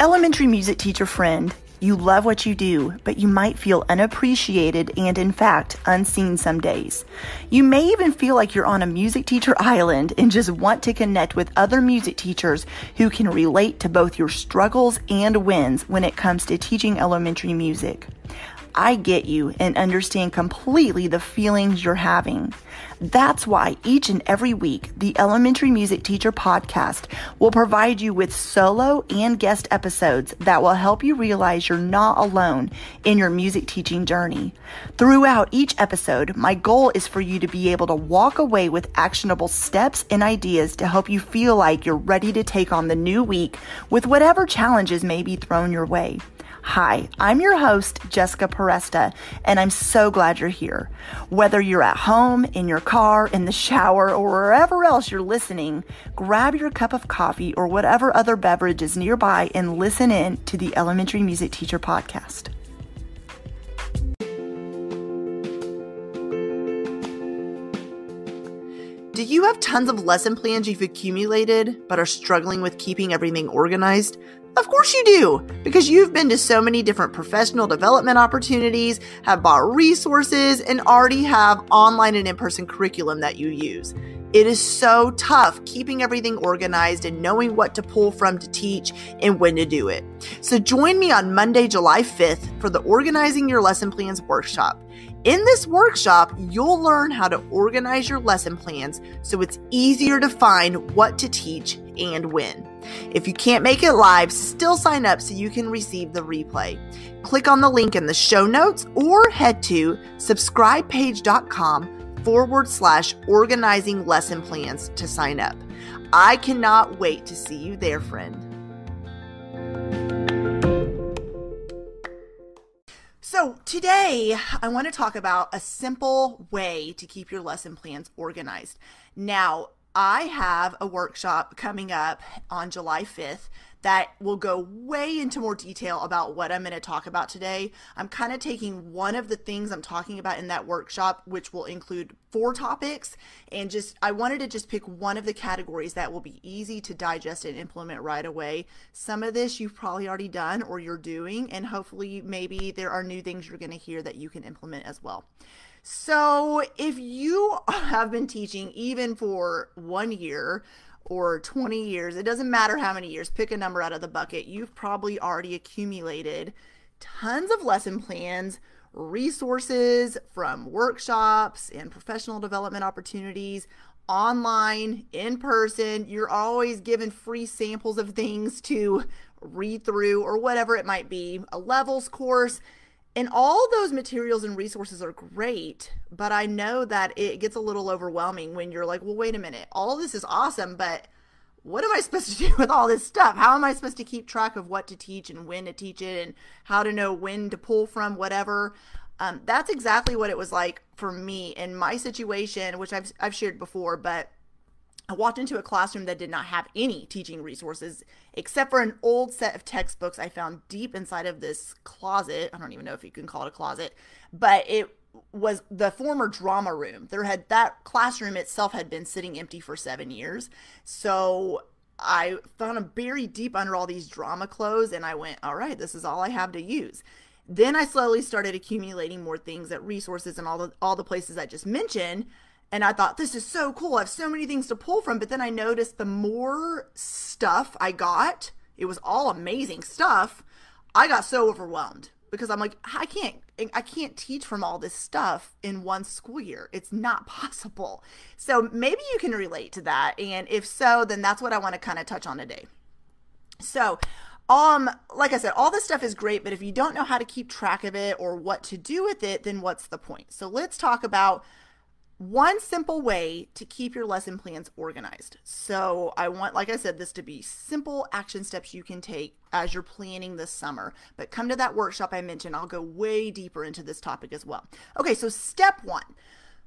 Elementary music teacher friend, you love what you do, but you might feel unappreciated and, in fact, unseen some days. You may even feel like you're on a music teacher island and just want to connect with other music teachers who can relate to both your struggles and wins when it comes to teaching elementary music. I get you and understand completely the feelings you're having. That's why each and every week, the Elementary Music Teacher Podcast will provide you with solo and guest episodes that will help you realize you're not alone in your music teaching journey. Throughout each episode, my goal is for you to be able to walk away with actionable steps and ideas to help you feel like you're ready to take on the new week with whatever challenges may be thrown your way. Hi, I'm your host, Jessica Peresta, and I'm so glad you're here. Whether you're at home, in your car, in the shower, or wherever else you're listening, grab your cup of coffee or whatever other beverage is nearby and listen in to the Elementary Music Teacher Podcast. Do you have tons of lesson plans you've accumulated but are struggling with keeping everything organized? Of course you do, because you've been to so many different professional development opportunities, have bought resources, and already have online and in-person curriculum that you use. It is so tough keeping everything organized and knowing what to pull from to teach and when to do it. So join me on Monday, July 5th for the Organizing Your Lesson Plans workshop. In this workshop, you'll learn how to organize your lesson plans so it's easier to find what to teach and when. If you can't make it live, still sign up so you can receive the replay. Click on the link in the show notes or head to subscribepage.com/organizing lesson plans to sign up. I cannot wait to see you there, friend. So today I want to talk about a simple way to keep your lesson plans organized. Now, I have a workshop coming up on July 5th that will go way into more detail about what I'm going to talk about today. I'm kind of taking one of the things I'm talking about in that workshop, which will include 4 topics, and I wanted to just pick one of the categories that will be easy to digest and implement right away. Some of this you've probably already done or you're doing, and hopefully maybe there are new things you're going to hear that you can implement as well. So if you have been teaching even for 1 year or 20 years, it doesn't matter how many years, pick a number out of the bucket, you've probably already accumulated tons of lesson plans, resources from workshops and professional development opportunities, online, in person. You're always given free samples of things to read through or whatever it might be, a levels course. And all those materials and resources are great, but I know that it gets a little overwhelming when you're like, well, wait a minute, all this is awesome, but what am I supposed to do with all this stuff? How am I supposed to keep track of what to teach and when to teach it and how to know when to pull from whatever? That's exactly what it was like for me in my situation, which I've shared before, but I walked into a classroom that did not have any teaching resources except for an old set of textbooks I found deep inside of this closet. I don't even know if you can call it a closet, but it was the former drama room. That classroom itself had been sitting empty for 7 years. So I found them buried deep under all these drama clothes, and I went, all right, this is all I have to use. Then I slowly started accumulating more things at resources and all the places I just mentioned. And I thought, this is so cool. I have so many things to pull from. But then I noticed the more stuff I got, it was all amazing stuff. I got so overwhelmed because I'm like, I can't teach from all this stuff in one school year. It's not possible. So maybe you can relate to that. And if so, then that's what I want to kind of touch on today. So, like I said, all this stuff is great, but if you don't know how to keep track of it or what to do with it, then what's the point? So let's talk about one simple way to keep your lesson plans organized. So I want, like I said, this to be simple action steps you can take as you're planning this summer. But come to that workshop I mentioned. I'll go way deeper into this topic as well. Okay, so step 1.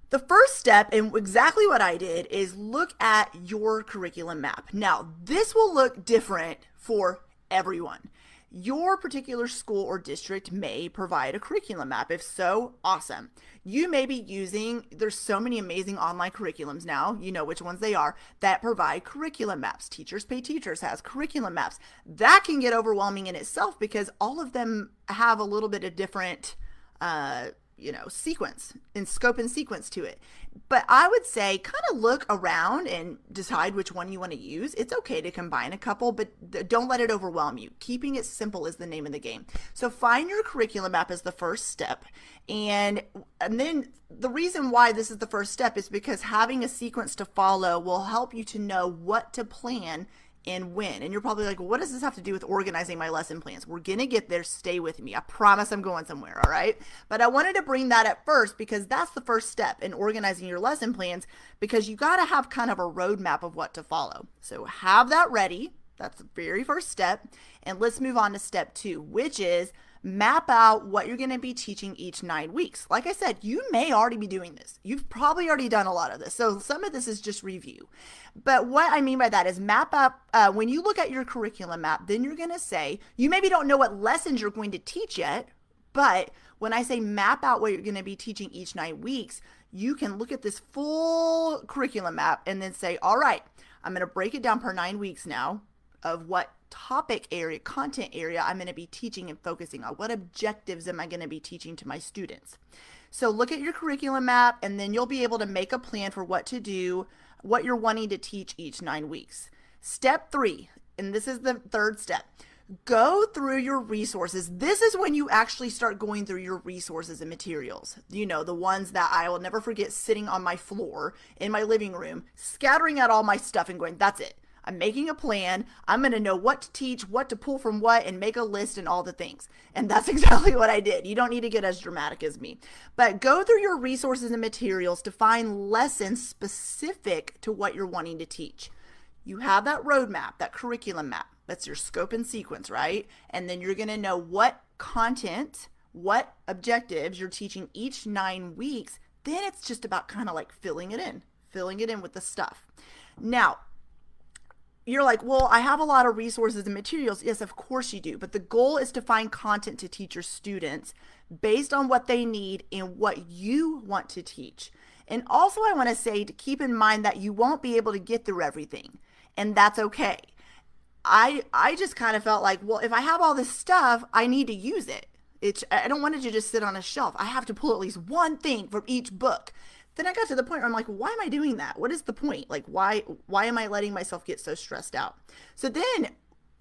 The first step, and exactly what I did, is look at your curriculum map. Now, this will look different for everyone. Your particular school or district may provide a curriculum map. If so, awesome. You may be using, there's so many amazing online curriculums now, you know which ones they are, that provide curriculum maps. Teachers Pay Teachers has curriculum maps. That can get overwhelming in itself because all of them have a little bit of different sequence and scope and sequence to it. But I would say kind of look around and decide which one you want to use. It's okay to combine a couple, but don't let it overwhelm you. Keeping it simple is the name of the game. So find your curriculum map as the first step. And then the reason why this is the first step is because having a sequence to follow will help you to know what to plan and when. And you're probably like, well, what does this have to do with organizing my lesson plans? We're going to get there. Stay with me. I promise I'm going somewhere. All right. But I wanted to bring that up first because that's the first step in organizing your lesson plans, because you got to have kind of a roadmap of what to follow. So have that ready. That's the very first step. And let's move on to step 2, which is map out what you're going to be teaching each 9 weeks. Like I said, you may already be doing this. You've probably already done a lot of this. So some of this is just review. But what I mean by that is map up, when you look at your curriculum map, then you're going to say, you maybe don't know what lessons you're going to teach yet, but when I say map out what you're going to be teaching each 9 weeks, you can look at this full curriculum map and then say, all right, I'm going to break it down per 9 weeks now of what topic area, content area I'm going to be teaching and focusing on. What objectives am I going to be teaching to my students? So look at your curriculum map, and then you'll be able to make a plan for what to do, what you're wanting to teach each 9 weeks. Step 3, and this is the third step. Go through your resources. This is when you actually start going through your resources and materials. You know, the ones that I will never forget sitting on my floor in my living room, scattering out all my stuff and going, that's it. I'm making a plan. I'm going to know what to teach, what to pull from what, and make a list and all the things. And that's exactly what I did. You don't need to get as dramatic as me. But go through your resources and materials to find lessons specific to what you're wanting to teach. You have that roadmap, that curriculum map. That's your scope and sequence, right? And then you're going to know what content, what objectives you're teaching each 9 weeks. Then it's just about kind of like filling it in with the stuff. Now, you're like, well, I have a lot of resources and materials. Yes, of course you do. But the goal is to find content to teach your students based on what they need and what you want to teach. And also I want to say to keep in mind that you won't be able to get through everything, and that's okay. I just kind of felt like, well, if I have all this stuff, I need to use it. I don't want it to just sit on a shelf. I have to pull at least one thing from each book. Then I got to the point where I'm like, why am I doing that? What is the point? Like, why am I letting myself get so stressed out? So then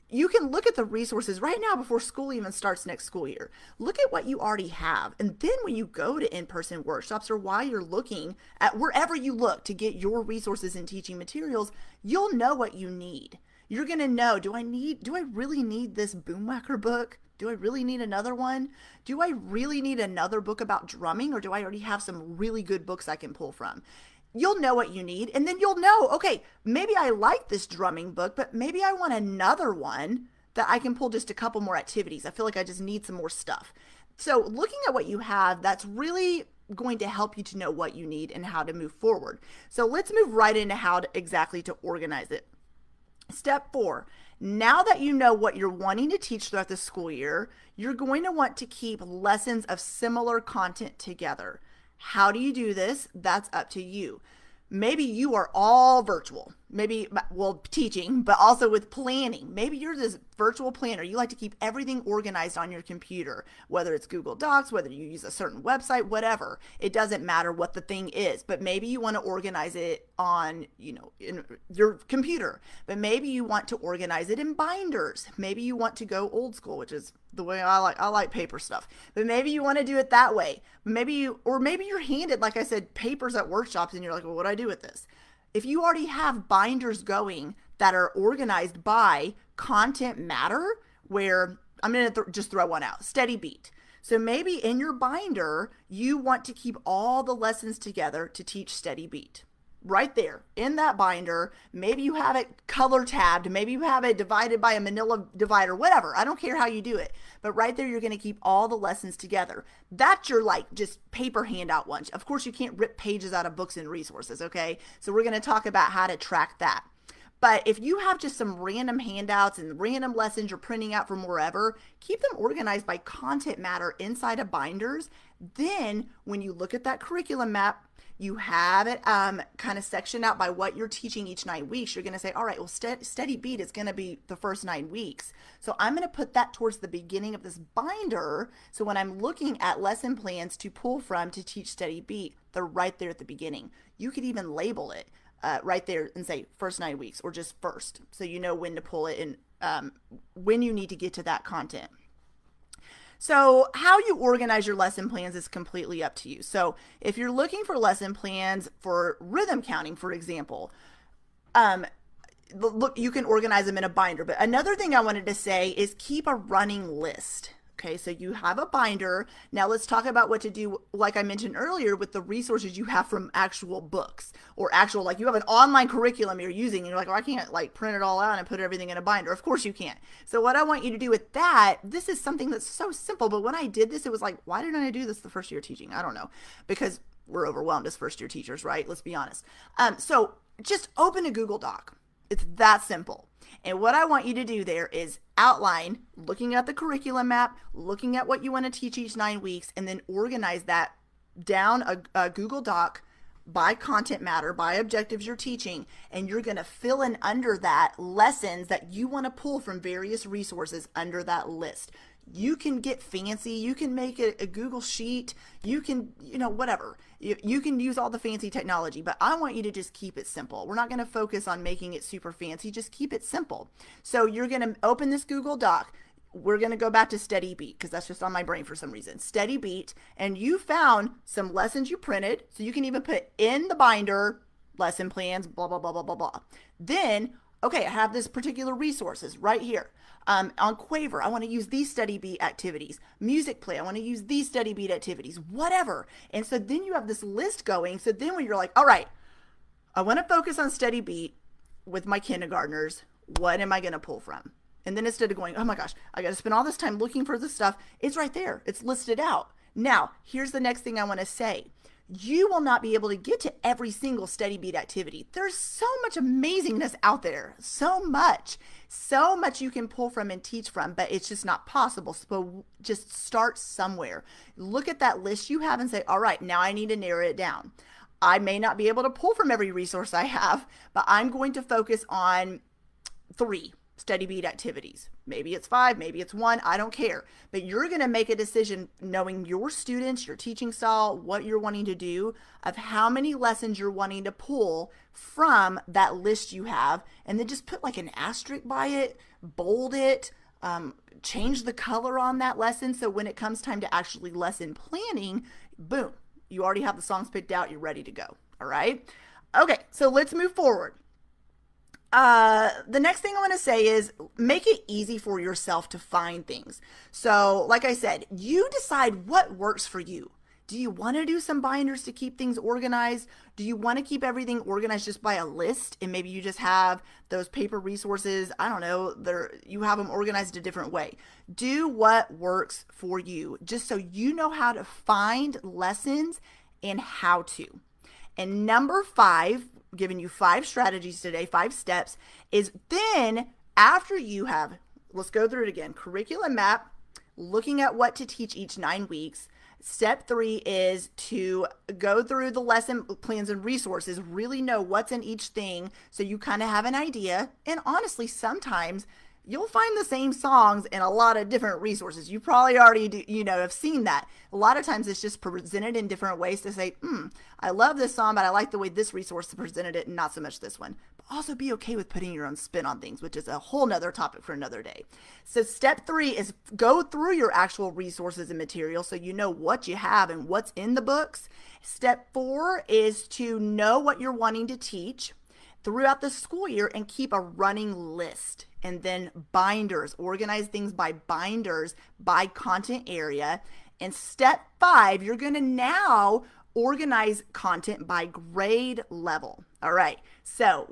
you can look at the resources right now before school even starts next school year. Look at what you already have. And then when you go to in-person workshops or while you're looking at wherever you look to get your resources and teaching materials, you'll know what you need. You're going to know, do I really need this Boomwhacker book? Do I really need another one? Do I really need another book about drumming, or do I already have some really good books I can pull from? You'll know what you need, and then you'll know, okay, maybe I like this drumming book, but maybe I want another one that I can pull just a couple more activities. I feel like I just need some more stuff. So looking at what you have, that's really going to help you to know what you need and how to move forward. So let's move right into how to exactly to organize it. Step 4. Now that you know what you're wanting to teach throughout the school year, you're going to want to keep lessons of similar content together. How do you do this? That's up to you. Maybe you are all virtual, maybe, well, teaching, but also with planning. Maybe you're this virtual planner. You like to keep everything organized on your computer, whether it's Google Docs, whether you use a certain website, whatever. It doesn't matter what the thing is, but maybe you want to organize it on, in your computer, but maybe you want to organize it in binders. Maybe you want to go old school, which is the way I like paper stuff, but maybe you want to do it that way. Maybe you're handed, like I said, papers at workshops and you're like, well, what do I do with this? If you already have binders going that are organized by content matter, where I'm going to just throw one out, Steady Beat. So maybe in your binder, you want to keep all the lessons together to teach Steady Beat. Right there in that binder, maybe you have it color tabbed, maybe you have it divided by a manila divider, whatever. I don't care how you do it, but right there you're going to keep all the lessons together. That's your just paper handout one. Of course you can't rip pages out of books and resources, okay? So we're going to talk about how to track that. But if you have just some random handouts and random lessons you're printing out from wherever, keep them organized by content matter inside of binders. Then when you look at that curriculum map, you have it kind of sectioned out by what you're teaching each 9 weeks. You're going to say, all right, well, Steady Beat is going to be the first 9 weeks. So I'm going to put that towards the beginning of this binder. So when I'm looking at lesson plans to pull from to teach Steady Beat, they're right there at the beginning. You could even label it right there and say first 9 weeks or just first. So you know when to pull it and when you need to get to that content. So how you organize your lesson plans is completely up to you. So if you're looking for lesson plans for rhythm counting, for example, look, you can organize them in a binder. But another thing I wanted to say is keep a running list. Okay, so you have a binder. Now let's talk about what to do, like I mentioned earlier, with the resources you have from actual books or actual, like you have an online curriculum you're using and you're like, oh, I can't like print it all out and put everything in a binder. Of course you can't. So what I want you to do with that, this is something that's so simple, but when I did this, it was like, why didn't I do this the first year teaching? I don't know, because we're overwhelmed as first year teachers, right? Let's be honest. So just open a Google Doc. It's that simple. And what I want you to do there is outline, looking at the curriculum map, looking at what you want to teach each 9 weeks, and then organize that down a Google Doc by content matter, by objectives you're teaching, and you're going to fill in under that lessons that you want to pull from various resources under that list. You can get fancy. You can make a Google sheet. You can, whatever. You can use all the fancy technology, but I want you to just keep it simple. We're not going to focus on making it super fancy. Just keep it simple. So you're going to open this Google Doc. We're going to go back to Steady Beat because that's just on my brain for some reason. Steady Beat. And you found some lessons you printed. So you can even put in the binder, lesson plans, blah, blah, blah, blah, blah, blah. Then, okay, I have this particular resources right here. On Quaver, I want to use these Steady Beat activities. Music Play, I want to use these Steady Beat activities, whatever. And so then you have this list going. So then when you're like, all right, I want to focus on Steady Beat with my kindergartners, what am I going to pull from? And then instead of going, oh my gosh, I got to spend all this time looking for this stuff, it's right there. It's listed out. Now, here's the next thing I want to say. You will not be able to get to every single Steady Beat activity. There's so much amazingness out there, so much you can pull from and teach from, but it's just not possible. So just start somewhere. Look at that list you have and say, all right, now I need to narrow it down. I may not be able to pull from every resource I have, but I'm going to focus on 3 Steady Beat activities. Maybe it's 5, maybe it's 1, I don't care. But you're going to make a decision knowing your students, your teaching style, what you're wanting to do, of how many lessons you're wanting to pull from that list you have, and then just put like an asterisk by it, bold it, change the color on that lesson so when it comes time to actually lesson planning, boom, you already have the songs picked out, you're ready to go. All right? Okay, so let's move forward. The next thing I want to say is make it easy for yourself to find things. So like I said, you decide what works for you. Do you want to do some binders to keep things organized? Do you want to keep everything organized just by a list and maybe you just have those paper resources? I don't know, you have them organized a different way. Do what works for you just so you know how to find lessons and how to. And number 5, giving you 5 strategies today, 5 steps, is then after you have, let's go through it again, curriculum map, looking at what to teach each 9 weeks. Step 3 is to go through the lesson plans and resources, really know what's in each thing so you kind of have an idea. And honestly, sometimes you'll find the same songs in a lot of different resources. You probably already have seen that. A lot of times it's just presented in different ways to say, I love this song, but I like the way this resource presented it and not so much this one. But also be okay with putting your own spin on things, which is a whole nother topic for another day. So step 3 is go through your actual resources and material so you know what you have and what's in the books. Step 4 is to know what you're wanting to teach throughout the school year and keep a running list. And then binders, organize things by binders, by content area. And step 5, you're going to now organize content by grade level. All right. So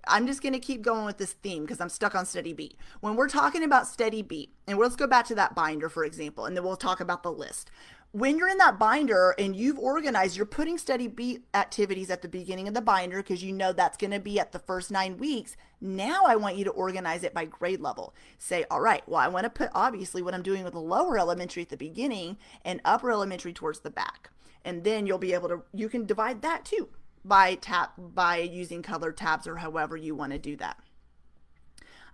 I'm just going to keep going with this theme because I'm stuck on Steady Beat. When we're talking about Steady Beat, and let's go back to that binder, for example, and then we'll talk about the list. when you're in that binder and you've organized, you're putting steady beat activities at the beginning of the binder because you know that's going to be at the first 9 weeks. Now I want you to organize it by grade level. Say, all right, well, I want to put obviously what I'm doing with the lower elementary at the beginning and upper elementary towards the back. And then you'll be able to, you can divide that too by using colored tabs or however you want to do that.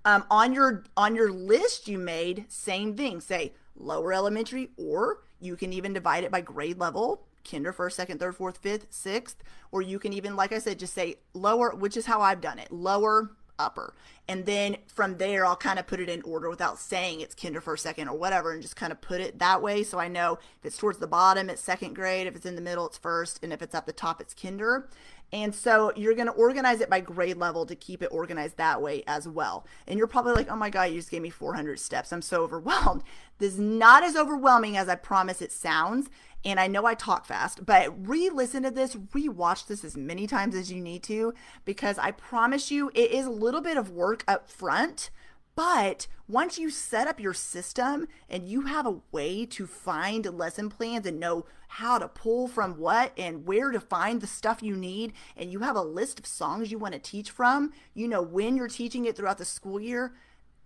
On your list you made, same thing, say lower elementary, or you can even divide it by grade level, kinder, first, second, third, fourth, fifth, sixth, or you can even, like I said, just say lower, which is how I've done it, lower, upper. And then from there, I'll kind of put it in order without saying it's kinder, first, second, or whatever, and just kind of put it that way. So I know if it's towards the bottom, it's second grade. If it's in the middle, it's first. And if it's at the top, it's kinder. And so you're going to organize it by grade level to keep it organized that way as well. And you're probably like, oh my God, you just gave me 400 steps. I'm so overwhelmed. This is not as overwhelming as I promise it sounds. And I know I talk fast, but re-listen to this, re-watch this as many times as you need to, because I promise you it is a little bit of work up front. But once you set up your system and you have a way to find lesson plans and know how to pull from what and where to find the stuff you need, and you have a list of songs you want to teach from, you know, when you're teaching it throughout the school year,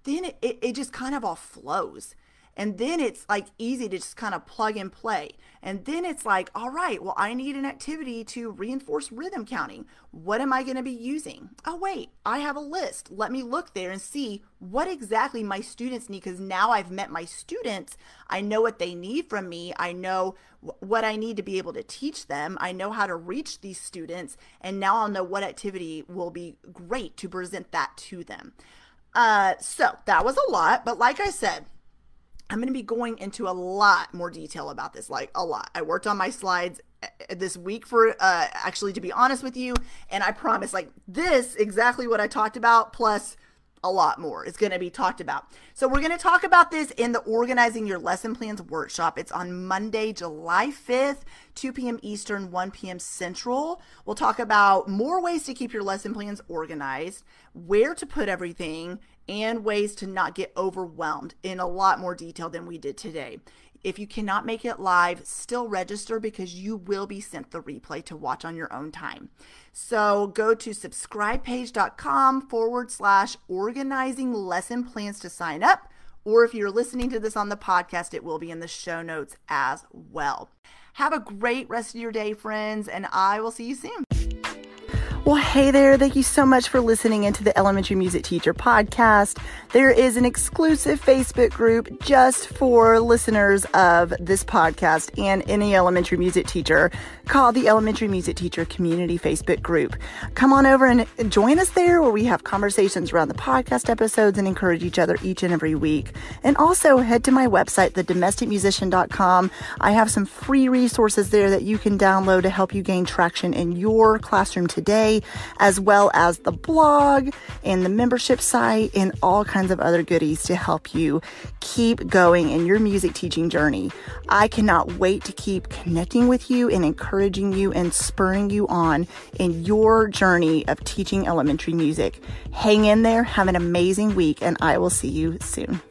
then it just kind of all flows. And then it's like easy to just kind of plug and play. And then it's like, all right, well, I need an activity to reinforce rhythm counting. What am I going to be using? Oh, wait, I have a list. Let me look there and see what exactly my students need, because now I've met my students. I know what they need from me. I know what I need to be able to teach them. I know how to reach these students. And now I'll know what activity will be great to present that to them. So that was a lot. But like I said, I'm going to be going into a lot more detail about this, like a lot. I worked on my slides this week for, actually, to be honest with you, and I promise, like, this, exactly what I talked about, plus a lot more is going to be talked about. So we're going to talk about this in the Organizing Your Lesson Plans workshop. It's on Monday, July 5th, 2 p.m. Eastern, 1 p.m. Central. We'll talk about more ways to keep your lesson plans organized, where to put everything, and ways to not get overwhelmed in a lot more detail than we did today. If you cannot make it live, still register, because you will be sent the replay to watch on your own time. So go to subscribepage.com/organizing lesson plans to sign up. Or if you're listening to this on the podcast, it will be in the show notes as well. Have a great rest of your day, friends, and I will see you soon. Well, hey there. Thank you so much for listening into the Elementary Music Teacher podcast. There is an exclusive Facebook group just for listeners of this podcast and any elementary music teacher called the Elementary Music Teacher Community Facebook group. Come on over and join us there, where we have conversations around the podcast episodes and encourage each other each and every week. And also head to my website, thedomesticmusician.com. I have some free resources there that you can download to help you gain traction in your classroom today, as well as the blog and the membership site and all kinds of other goodies to help you keep going in your music teaching journey. I cannot wait to keep connecting with you and encouraging you and spurring you on in your journey of teaching elementary music. Hang in there, have an amazing week, and I will see you soon.